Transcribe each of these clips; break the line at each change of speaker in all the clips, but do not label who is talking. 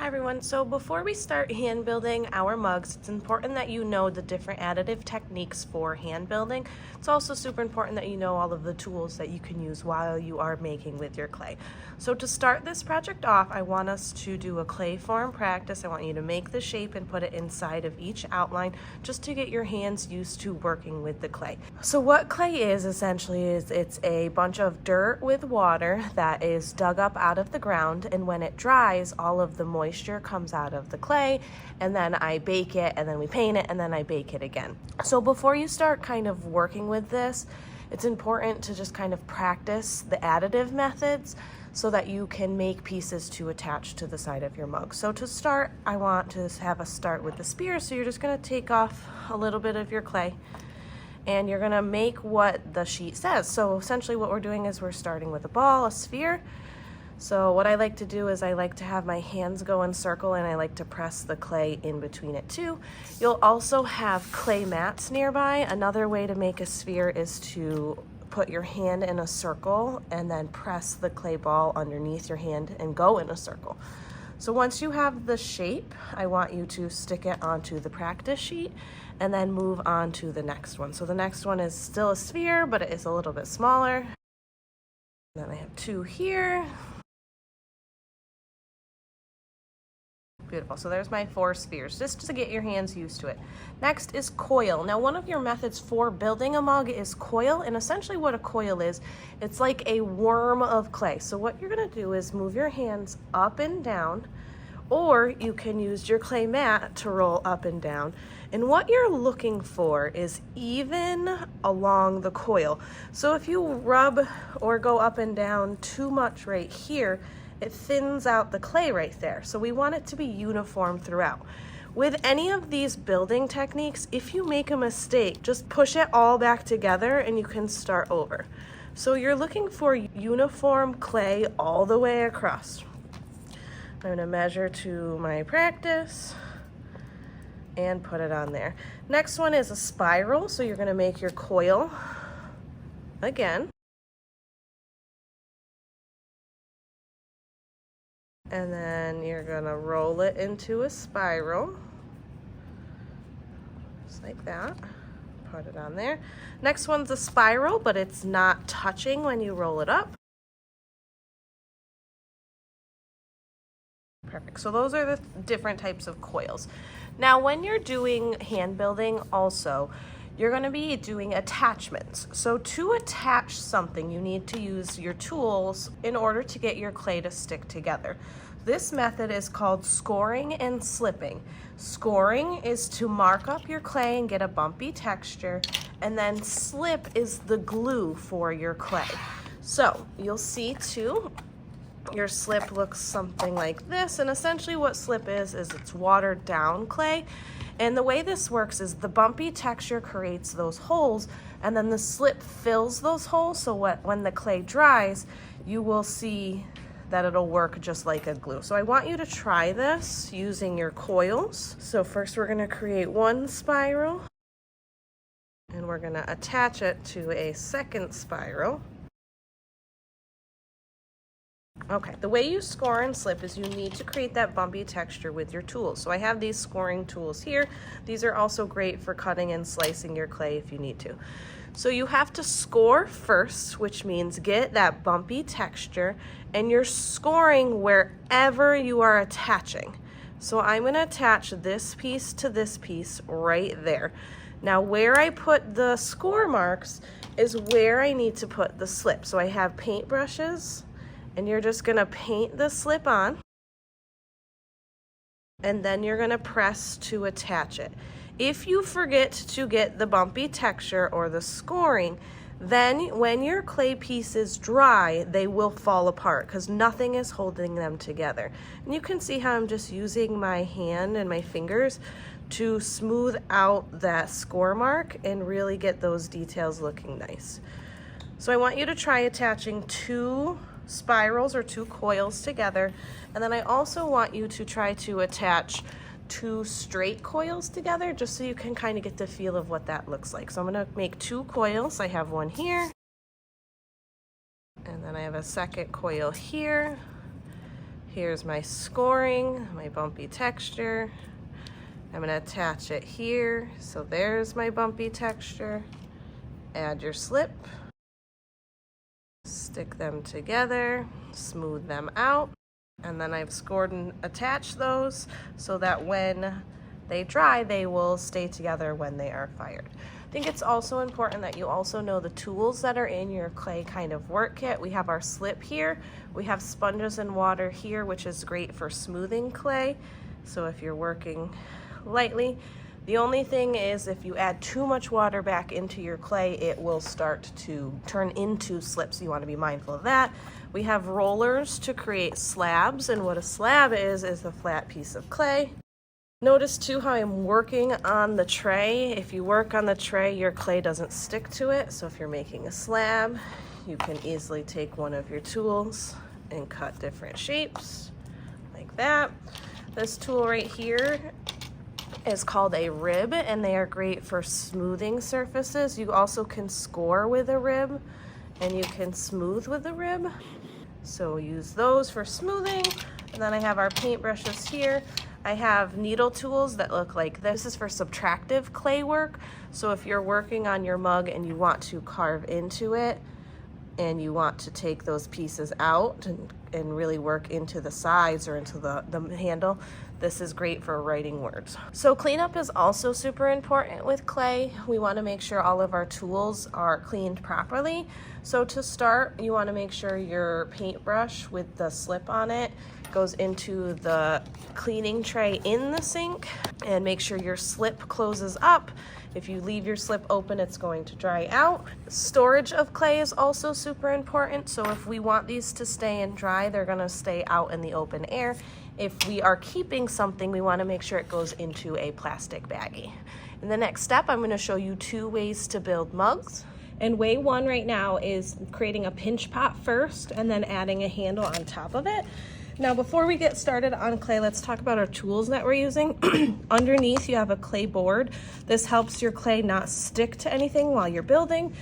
Hi everyone, so before we start hand building our mugs, it's important that you know the different additive techniques for hand building. It's also super important that you know all of the tools that you can use while you are making with your clay. So to start this project off, I want us to do a clay form practice. I want you to make the shape and put it inside of each outline just to get your hands used to working with the clay. So what clay is essentially is it's a bunch of dirt with water that is dug up out of the ground, and when it dries, all of the moisture comes out of the clay, and then I bake it, and then we paint it, and then I bake it again. So before you start kind of working with this, it's important to just kind of practice the additive methods so that you can make pieces to attach to the side of your mug. So to start, I want to have us start with the spear. So you're just going to take off a little bit of your clay and you're going to make what the sheet says. So essentially what we're doing is we're starting with a ball, a sphere. So what I like to do is I like to have my hands go in circle, and I like to press the clay in between it too. You'll also have clay mats nearby. Another way to make a sphere is to put your hand in a circle and then press the clay ball underneath your hand and go in a circle. So once you have the shape, I want you to stick it onto the practice sheet and then move on to the next one. So the next one is still a sphere, but it is a little bit smaller. And then I have two here. Beautiful. So there's my 4 spheres, just to get your hands used to it. Next is coil. Now, one of your methods for building a mug is coil, and essentially what a coil is, it's like a worm of clay. So what you're going to do is move your hands up and down, or you can use your clay mat to roll up and down. And what you're looking for is even along the coil. So if you rub or go up and down too much right here, it thins out the clay right there. So we want it to be uniform throughout. With any of these building techniques, if you make a mistake, just push it all back together and you can start over. So you're looking for uniform clay all the way across. I'm gonna measure to my practice and put it on there. Next one is a spiral. So you're gonna make your coil again. And then you're gonna roll it into a spiral, just like that. Put it on there. Next one's a spiral, but it's not touching when you roll it up. Perfect. So those are the different types of coils. Now, when you're doing hand building also, you're going to be doing attachments. So to attach something, you need to use your tools in order to get your clay to stick together. This method is called scoring and slipping. Scoring is to mark up your clay and get a bumpy texture, and then slip is the glue for your clay. So you'll see too, your slip looks something like this, and essentially what slip is it's watered down clay. And the way this works is the bumpy texture creates those holes, and then the slip fills those holes, so when the clay dries, you will see that it'll work just like a glue. So I want you to try this using your coils. So first we're gonna create one spiral, and we're gonna attach it to a second spiral. Okay, the way you score and slip is you need to create that bumpy texture with your tools. So I have these scoring tools here. These are also great for cutting and slicing your clay if you need to. So you have to score first, which means get that bumpy texture, and you're scoring wherever you are attaching. So I'm going to attach this piece to this piece right there. Now where I put the score marks is where I need to put the slip. So I have paint brushes, and you're just gonna paint the slip on, and then you're gonna press to attach it. If you forget to get the bumpy texture or the scoring, then when your clay pieces dry, they will fall apart because nothing is holding them together. And you can see how I'm just using my hand and my fingers to smooth out that score mark and really get those details looking nice. So I want you to try attaching 2 spirals or 2 coils together, and then I also want you to try to attach 2 straight coils together just so you can kind of get the feel of what that looks like. So I'm going to make 2 coils. I have one here, and then I have a second coil here, Here's my scoring, my bumpy texture. I'm gonna attach it here. So there's my bumpy texture. Add your slip. Stick them together, smooth them out. And then I've scored and attached those so that when they dry, they will stay together when they are fired. I think it's also important that you also know the tools that are in your clay kind of work kit. We have our slip here. We have sponges and water here, which is great for smoothing clay. So if you're working lightly, the only thing is if you add too much water back into your clay, it will start to turn into slips. So you want to be mindful of that. We have rollers to create slabs, and what a slab is a flat piece of clay. Notice too how I'm working on the tray. If you work on the tray, your clay doesn't stick to it. So if you're making a slab, you can easily take one of your tools and cut different shapes like that. This tool right here is called a rib, and they are great for smoothing surfaces. You also can score with a rib, and you can smooth with a rib. So use those for smoothing. And then I have our paintbrushes here. I have needle tools that look like this. This is for subtractive clay work. So if you're working on your mug and you want to carve into it and you want to take those pieces out and really work into the sides or into the handle, this is great for writing words. So cleanup is also super important with clay. We want to make sure all of our tools are cleaned properly. So to start, you want to make sure your paintbrush with the slip on it goes into the cleaning tray in the sink, and make sure your slip closes up. If you leave your slip open, it's going to dry out. Storage of clay is also super important. So if we want these to stay and dry, they're gonna stay out in the open air. If we are keeping something, we wanna make sure it goes into a plastic baggie. In the next step, I'm gonna show you 2 ways to build mugs. And way 1 right now is creating a pinch pot first and then adding a handle on top of it. Now, before we get started on clay, let's talk about our tools that we're using. Underneath, you have a clay board. This helps your clay not stick to anything while you're building.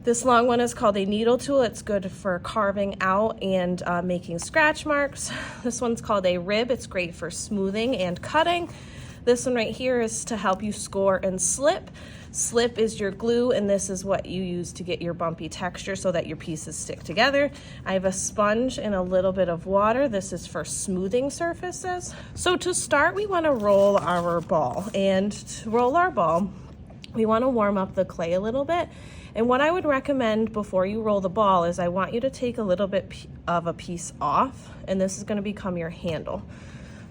This long one is called a needle tool. It's good for carving out and making scratch marks. This one's called a rib. It's great for smoothing and cutting. This one right here is to help you score and slip. Slip is your glue, and this is what you use to get your bumpy texture so that your pieces stick together. I have a sponge and a little bit of water. This is for smoothing surfaces. So to start, we want to roll our ball. And to roll our ball, we want to warm up the clay a little bit. And what I would recommend before you roll the ball is I want you to take a little bit of a piece off, and this is going to become your handle.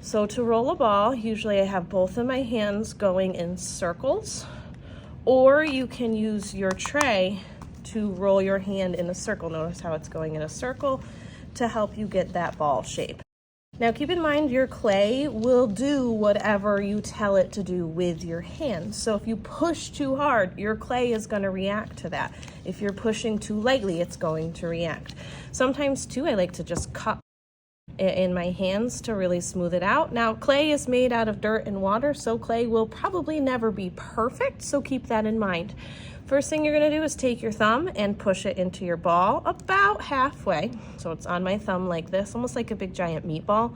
So to roll a ball, usually I have both of my hands going in circles, or you can use your tray to roll your hand in a circle. Notice how it's going in a circle to help you get that ball shape. Now keep in mind your clay will do whatever you tell it to do with your hands. So if you push too hard, your clay is going to react to that. If you're pushing too lightly, it's going to react. Sometimes too, I like to just cut in my hands to really smooth it out. Now clay is made out of dirt and water, so clay will probably never be perfect, so keep that in mind. First thing you're going to do is take your thumb and push it into your ball about halfway. So it's on my thumb like this, almost like a big giant meatball.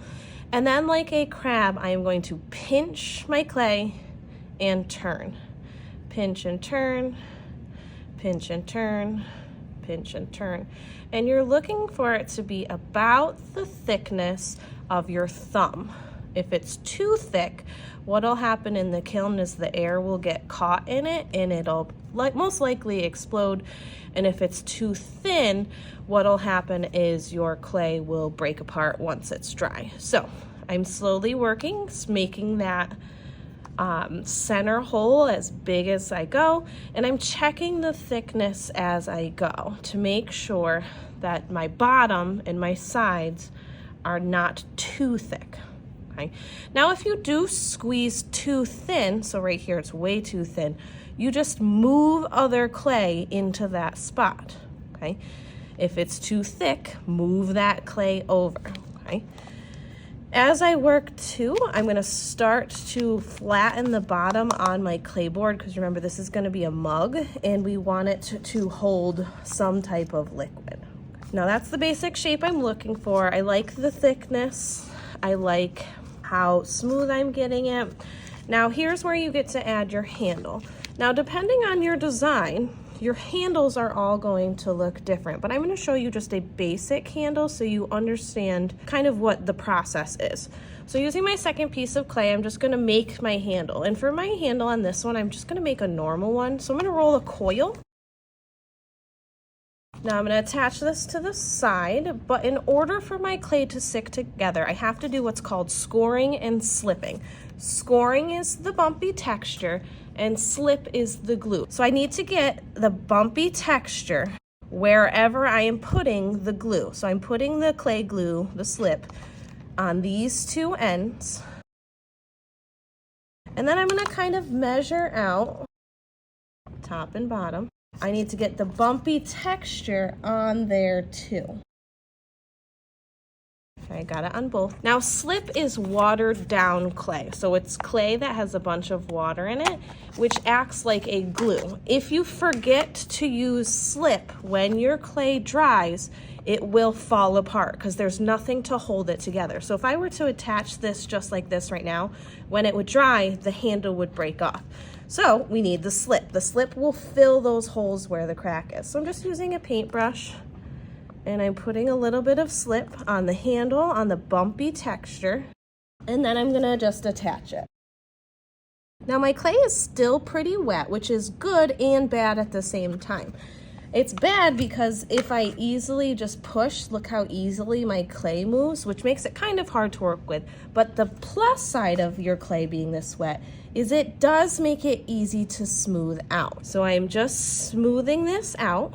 And then like a crab, I am going to pinch my clay and turn. Pinch and turn, pinch and turn, pinch and turn. And you're looking for it to be about the thickness of your thumb. If it's too thick, what'll happen in the kiln is the air will get caught in it and it'll most likely explode. And if it's too thin, what'll happen is your clay will break apart once it's dry. So I'm slowly working, making that center hole as big as I go, and I'm checking the thickness as I go to make sure that my bottom and my sides are not too thick. Okay. Now if you do squeeze too thin, so right here it's way too thin, you just move other clay into that spot. Okay. If it's too thick, move that clay over. Okay. As I work too, I'm going to start to flatten the bottom on my clay board, because remember this is going to be a mug and we want it to hold some type of liquid. Okay. Now that's the basic shape I'm looking for. I like the thickness. I like how smooth I'm getting it. Now here's where you get to add your handle. Now depending on your design, your handles are all going to look different, but I'm going to show you just a basic handle so you understand kind of what the process is. So using my second piece of clay, I'm just going to make my handle. And for my handle on this one, I'm just going to make a normal one. So I'm going to roll a coil. Now I'm going to attach this to the side, but in order for my clay to stick together, I have to do what's called scoring and slipping. Scoring is the bumpy texture and slip is the glue. So I need to get the bumpy texture wherever I am putting the glue. So I'm putting the clay glue, the slip, on these two ends. And then I'm going to kind of measure out top and bottom. I need to get the bumpy texture on there too. I got it on both. Now slip is watered down clay. So it's clay that has a bunch of water in it, which acts like a glue. If you forget to use slip when your clay dries, it will fall apart because there's nothing to hold it together. So if I were to attach this just like this right now, when it would dry, the handle would break off. So we need the slip. The slip will fill those holes where the crack is. So I'm just using a paintbrush and I'm putting a little bit of slip on the handle, on the bumpy texture, and then I'm gonna just attach it. Now my clay is still pretty wet, which is good and bad at the same time. It's bad because if I easily just push, look how easily my clay moves, which makes it kind of hard to work with. But the plus side of your clay being this wet is it does make it easy to smooth out. So I'm just smoothing this out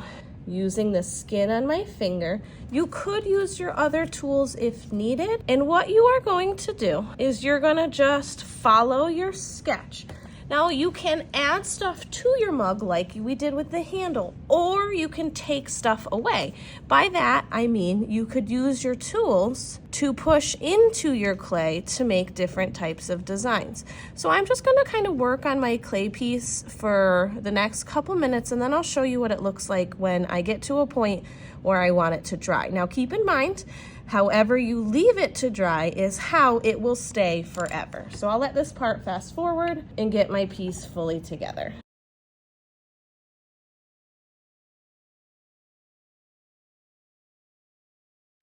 using the skin on my finger. You could use your other tools if needed. And what you are going to do is you're gonna just follow your sketch. Now you can add stuff to your mug like we did with the handle, or you can take stuff away. By that, I mean you could use your tools to push into your clay to make different types of designs. So I'm just gonna kind of work on my clay piece for the next couple minutes, and then I'll show you what it looks like when I get to a point where I want it to dry. Now keep in mind, however you leave it to dry is how it will stay forever. So I'll let this part fast forward and get my piece fully together.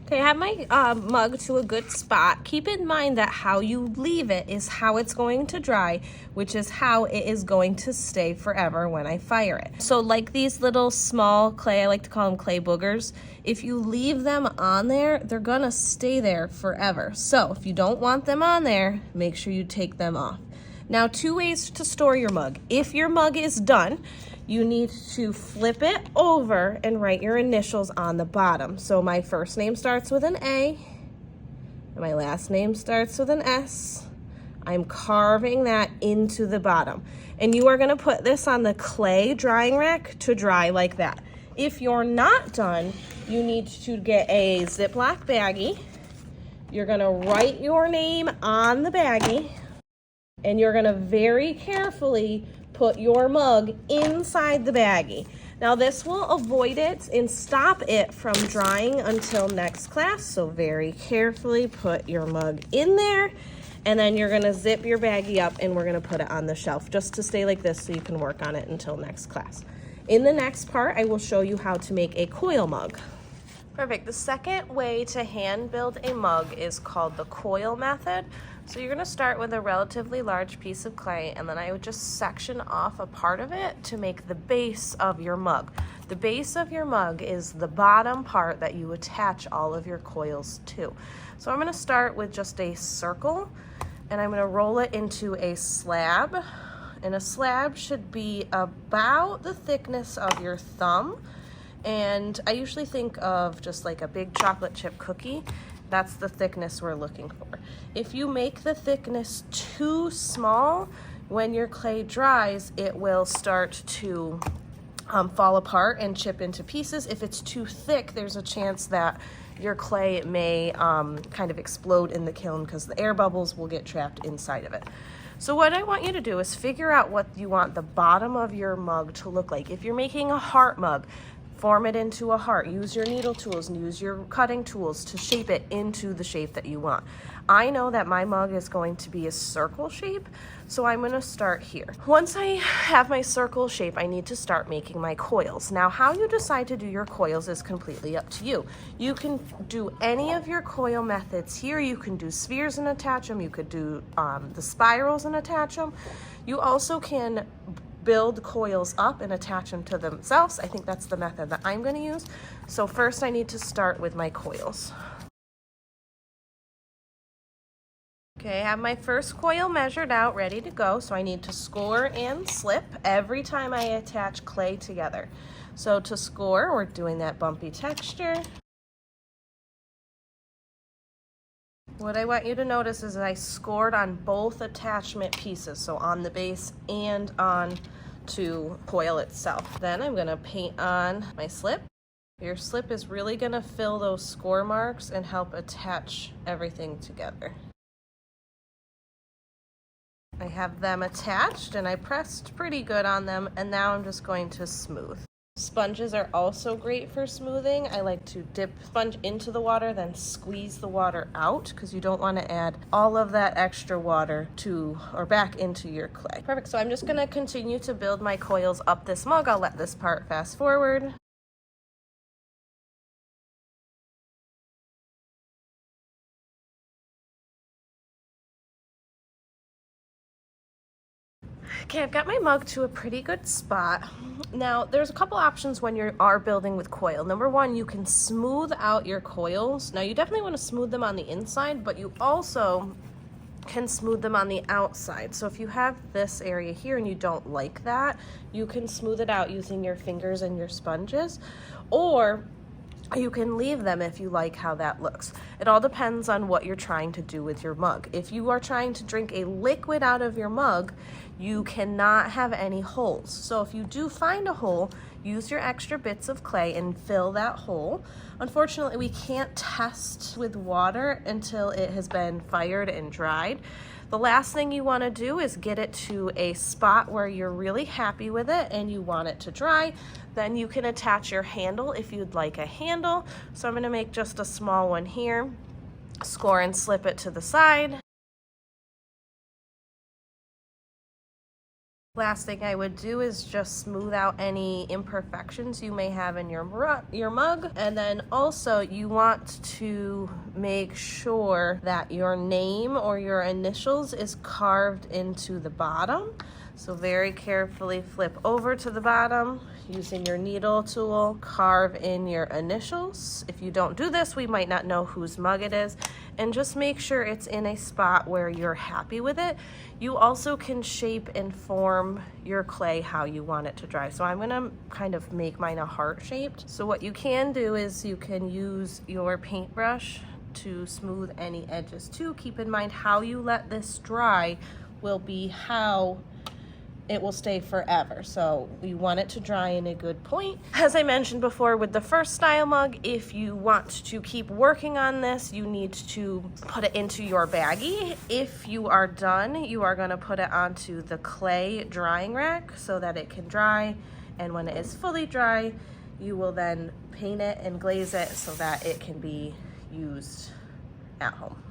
Okay, I have my mug to a good spot. Keep in mind that how you leave it is how it's going to dry, which is how it is going to stay forever when I fire it. So like these little small clay, I like to call them clay boogers, if you leave them on there, they're gonna stay there forever. So if you don't want them on there, make sure you take them off. Now, 2 ways to store your mug. If your mug is done, you need to flip it over and write your initials on the bottom. So my first name starts with an A, and my last name starts with an S. I'm carving that into the bottom. And you are gonna put this on the clay drying rack to dry like that. If you're not done, you need to get a Ziploc baggie. You're gonna write your name on the baggie, and you're gonna very carefully put your mug inside the baggie. Now this will avoid it and stop it from drying until next class, so very carefully put your mug in there, and then you're gonna zip your baggie up and we're gonna put it on the shelf just to stay like this so you can work on it until next class. In the next part, I will show you how to make a coil mug. Perfect. The second way to hand build a mug is called the coil method. So you're gonna start with a relatively large piece of clay, and then I would just section off a part of it to make the base of your mug. The base of your mug is the bottom part that you attach all of your coils to. So I'm gonna start with just a circle, and I'm gonna roll it into a slab. And a slab should be about the thickness of your thumb. And I usually think of just like a big chocolate chip cookie. That's the thickness we're looking for. If you make the thickness too small, when your clay dries, it will start to fall apart and chip into pieces. If it's too thick, there's a chance that your clay may kind of explode in the kiln because the air bubbles will get trapped inside of it. So what I want you to do is figure out what you want the bottom of your mug to look like. If you're making a heart mug, form it into a heart. Use your needle tools and use your cutting tools to shape it into the shape that you want. I know that my mug is going to be a circle shape, so I'm gonna start here. Once I have my circle shape, I need to start making my coils. Now, how you decide to do your coils is completely up to you. You can do any of your coil methods here. You can do spheres and attach them. You could do the spirals and attach them. You also can build coils up and attach them to themselves. I think that's the method that I'm going to use. So first I need to start with my coils. Okay, I have my first coil measured out, ready to go. So I need to score and slip every time I attach clay together. So to score, we're doing that bumpy texture. What I want you to notice is I scored on both attachment pieces, so on the base and on to coil itself. Then I'm going to paint on my slip. Your slip is really going to fill those score marks and help attach everything together. I have them attached and I pressed pretty good on them, and now I'm just going to smooth. Sponges are also great for smoothing. I like to dip sponge into the water, then squeeze the water out, because you don't want to add all of that extra water to or back into your clay. Perfect. So I'm just going to continue to build my coils up this mug. I'll let this part fast forward. Okay, I've got my mug to a pretty good spot. Now, there's a couple options when you are building with coil. Number one, you can smooth out your coils. Now, you definitely want to smooth them on the inside, but you also can smooth them on the outside. So if you have this area here and you don't like that, you can smooth it out using your fingers and your sponges, or you can leave them if you like how that looks. It all depends on what you're trying to do with your mug. If you are trying to drink a liquid out of your mug, you cannot have any holes. So if you do find a hole, use your extra bits of clay and fill that hole. Unfortunately, we can't test with water until it has been fired and dried. The last thing you want to do is get it to a spot where you're really happy with it and you want it to dry. Then you can attach your handle if you'd like a handle. So I'm going to make just a small one here, score and slip it to the side. Last thing I would do is just smooth out any imperfections you may have in your mug. And then also you want to make sure that your name or your initials is carved into the bottom. So very carefully flip over to the bottom using your needle tool, carve in your initials. If you don't do this, we might not know whose mug it is. And just make sure it's in a spot where you're happy with it. You also can shape and form your clay how you want it to dry. So I'm gonna kind of make mine a heart shaped. So what you can do is you can use your paintbrush to smooth any edges too. Keep in mind how you let this dry will be how it will stay forever. So we want it to dry in a good point. As I mentioned before with the first style mug, if you want to keep working on this, you need to put it into your baggie. If you are done, you are going to put it onto the clay drying rack so that it can dry. And when it is fully dry, you will then paint it and glaze it so that it can be used at home.